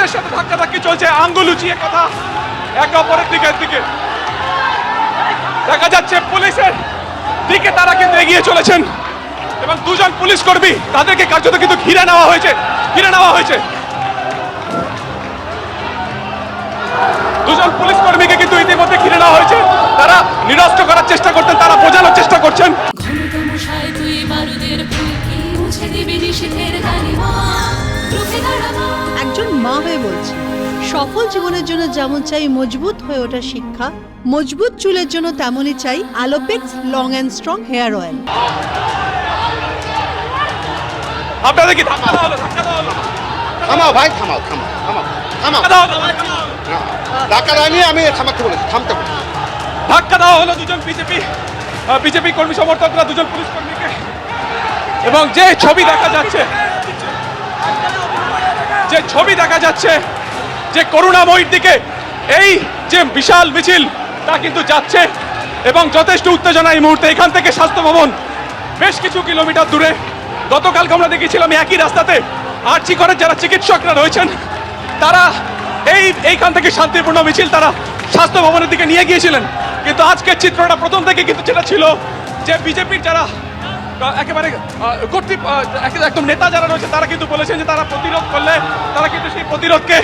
পুলিশের সাথে ধাক্কাধাক্কি চলছে, আঙ্গুল উঁচিয়ে কথা একে অপরের দিকে দেখা যাচ্ছে পুলিশের দিকে তারা কিন্তু এগিয়ে চলেছেন এবং দুজন পুলিশ কর্মী তাদেরকে কার্যত কিন্তু ঘিরে নেওয়া হয়েছে দুজন পুলিশ কর্মীকে কিন্তু ইতিমধ্যে ঘিরে নেওয়া হয়েছে। তারা নিরস্ত্র করার চেষ্টা করতেন, তারা বোঝানোর চেষ্টা করছেন। একজন মা হয়ে বলছি, সফল জীবনের জন্য যেমন চাই মজবুত হয়ে ওঠা শিক্ষা, মজবুত চুলের জন্য তেমনই চাই Alopex long and strong hair oil. আপনাদের কি ধাক্কা দেওয়া হলো? থামাও ভাই, থামাও। ধাক্কা দেয়নি, আমি থামতে বলেছি। ধাক্কা দেওয়া হলো দুজন বিজেপি কর্মী সমর্থকরা দুজন পুলিশ কর্মীকে। এবং যে ছবি দেখা যাচ্ছে যে করুণাময়ীর দিকে এই যে বিশাল মিছিল তা কিন্তু যাচ্ছে এবং যথেষ্ট উত্তেজনা এই মুহূর্তে। এখান থেকে স্বাস্থ্য ভবন বেশ কিছু কিলোমিটার দূরে। গতকালকে আমরা দেখেছিলাম একই রাস্তাতে আরজি করের যারা চিকিৎসকরা রয়েছেন তারা এইখান থেকে শান্তিপূর্ণ মিছিল তারা স্বাস্থ্য ভবনের দিকে নিয়ে গিয়েছিলেন। কিন্তু আজকের চিত্রটা প্রথম থেকে কিন্তু যেটা ছিল যে বিজেপির যারা একেবারে একদম নেতা যারা রয়েছে তারা কিন্তু বলেছেন যে তারা প্রতিরোধ করলে তারা কিন্তু সেই প্রতিরোধকে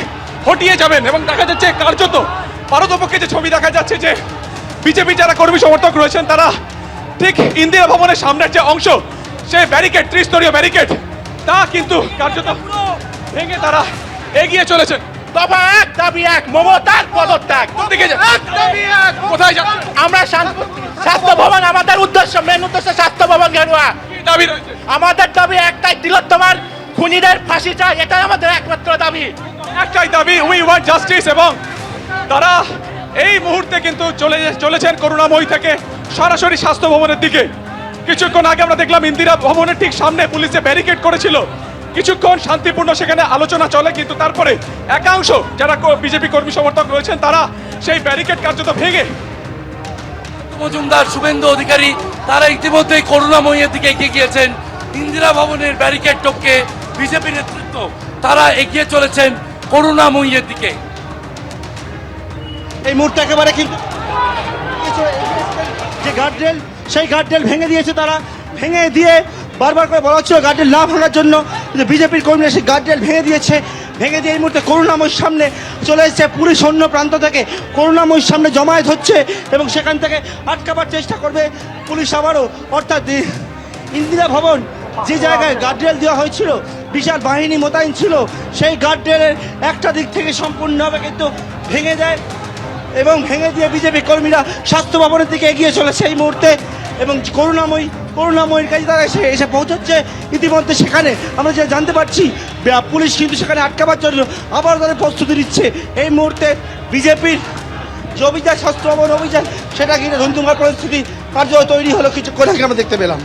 হটিয়ে যাবেন। এবং দেখা যাচ্ছে কার্যত পারতপক্ষে যে ছবি দেখা যাচ্ছে যে বিজেপি যারা কর্মী সমর্থক রয়েছেন তারা ঠিক ইন্দিরা ভবনের সামনের যে অংশ সেই ব্যারিকেড, ত্রিস্তরীয় ব্যারিকেড তা কিন্তু কার্যত ভেঙে তারা এগিয়ে চলেছেন। দাবি এক, মমতার পদত্যাগ। কোথায় যাচ্ছে? আমরা স্বাস্থ্য ভবন, আমাদের মেন উদ্দেশ্য স্বাস্থ্য ভবন ঘেরুয়া। দাবি রয়েছে আমাদের দাবি একটাই, তিলোত্তমার খুনিদের ফাঁসি চাই, এটাই আমাদের একমাত্র দাবি। We want justice. এবং তারা এই মুহূর্তে কিন্তু চলেছেন করুণাময়ী থেকে সরাসরি স্বাস্থ্য ভবনের দিকে। কিছুক্ষণ আগে আমরা দেখলাম ইন্দিরা ভবনের ঠিক সামনে পুলিশে ব্যারিকেড করেছিল, কিছুক্ষণ শান্তিপূর্ণ সেখানে আলোচনা চলে, কিন্তু তারপরে একাংশ যারা বিজেপি কর্মী সমর্থক রয়েছেন তারা সেই ব্যারিকেড কার্যত ভেঙে মজুমদার, শুভেন্দু অধিকারী তারা ইতিমধ্যেই করুণাময়ীর দিকে এগিয়ে গিয়েছেন। ইন্দিরা ভবনের ব্যারিকেড টপকে বিজেপি নেতৃত্ব তারা এগিয়ে চলেছেন করুণাময়ীর দিকে। এই মুহূর্তে একেবারে কিন্তু যে গার্ডরেল, সেই গার্ডরেল ভেঙে দিয়েছে তারা। ভেঙে দিয়ে বারবার করে বলা হচ্ছিল গার্ডরেল না ভাঙার জন্য, কিন্তু বিজেপির কর্মীরা সেই গার্ডরেল ভেঙে দিয়েছে। ভেঙে দিয়ে এই মুহূর্তে করুণাময়ীর সামনে চলে এসেছে পুলিশ। অন্য প্রান্ত থেকে করুণাময়ীর সামনে জমায়েত হচ্ছে এবং সেখান থেকে আটকাবার চেষ্টা করবে পুলিশ আবারও। অর্থাৎ ইন্দিরা ভবন যে জায়গায় গার্ডরেল দেওয়া হয়েছিল, বিশাল বাহিনী মোতায়েন ছিল, সেই গার্ডরেলের একটা দিক থেকে সম্পূর্ণভাবে কিন্তু ভেঙে দেয় এবং ভেঙে দিয়ে বিজেপি কর্মীরা স্বাস্থ্য ভবনের দিকে এগিয়ে চলেছে এই মুহূর্তে। এবং করুণাময়ীর কাছে তারা এসে পৌঁছাচ্ছে ইতিমধ্যে। সেখানে আমরা যে জানতে পারছি পুলিশ কিন্তু সেখানে আটকাবার জন্য আবার তাদের প্রস্তুতি নিচ্ছে। এই মুহূর্তে বিজেপির যে অভিযান, স্বাস্থ্য ভবন অভিযান, সেটা ঘিরে ধুমধুমার পরিস্থিতি কার্য তৈরি হলো কিছুক্ষণ আগে আমরা দেখতে পেলাম।